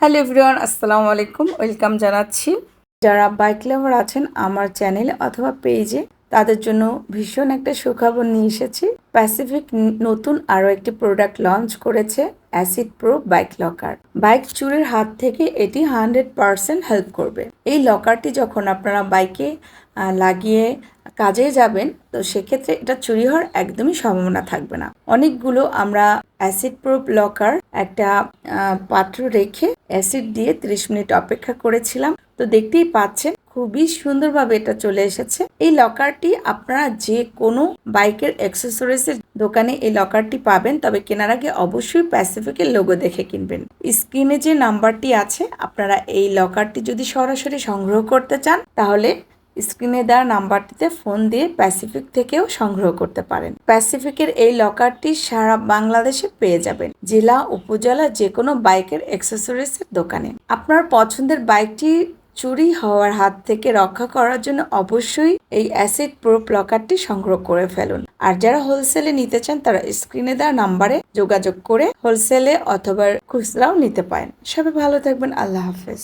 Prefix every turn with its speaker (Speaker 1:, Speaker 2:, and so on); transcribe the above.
Speaker 1: Hello everyone, আসসালামু আলাইকুম। Welcome জানাচ্ছি। যারা বাইক লাভার আছেন আমার চ্যানেলে অথবা পেজে, তাদের জন্য ভীষণ একটা সুখবর নিয়ে এসেছি। প্যাসিফিক নতুন আরও একটি প্রোডাক্ট লঞ্চ করেছে, acid pro bike locker. Bike চুরির হাত থেকে এটি 100% হেল্প করবে। এই লকারটি যখন আপনারা বাইকে লাগিয়ে কাজে যাবেন, তো সেক্ষেত্রে এটা চুরি হওয়ার একদমই সম্ভাবনা থাকবে না। অনেকগুলো আমরা অ্যাসিড প্রুফ লকার একটা পাত্র রেখে অ্যাসিড দিয়ে 30 মিনিট অপেক্ষা করেছিলাম। তো দেখতেই পাচ্ছেন খুবই সুন্দরভাবে এটা চলে এসেছে। এই লকারটি আপনারা যে কোনো বাইকের অ্যাক্সেসরিজের দোকানে এই লকারটি পাবেন, তবে কেনার আগে অবশ্যই প্যাসিফিকের লোগো দেখে কিনবেন। স্ক্রিনে যে নাম্বারটি আছে, আপনারা এই লকারটি যদি সরাসরি সংগ্রহ করতে চান তাহলে স্ক্রিনে দেওয়া নাম্বারটিতে ফোন দিয়ে প্যাসিফিক থেকেও সংগ্রহ করতে পারেন। প্যাসিফিকের এই লকারটি সারা বাংলাদেশে পেয়ে যাবেন জেলা উপজেলা যে কোনো বাইকের অ্যাক্সেসরিজের দোকানে। আপনার পছন্দের বাইকটি চুরি হওয়ার হাত থেকে রক্ষা করার জন্য অবশ্যই এই অ্যাসিড প্রুফ লকারটি সংগ্রহ করে ফেলুন। আর যারা হোলসেলে নিতে চান তারা স্ক্রিনে দেওয়া নাম্বারে যোগাযোগ করে হোলসেলে অথবা খুচরাও নিতে পারেন। সবাই ভালো থাকবেন। আল্লাহ হাফেজ।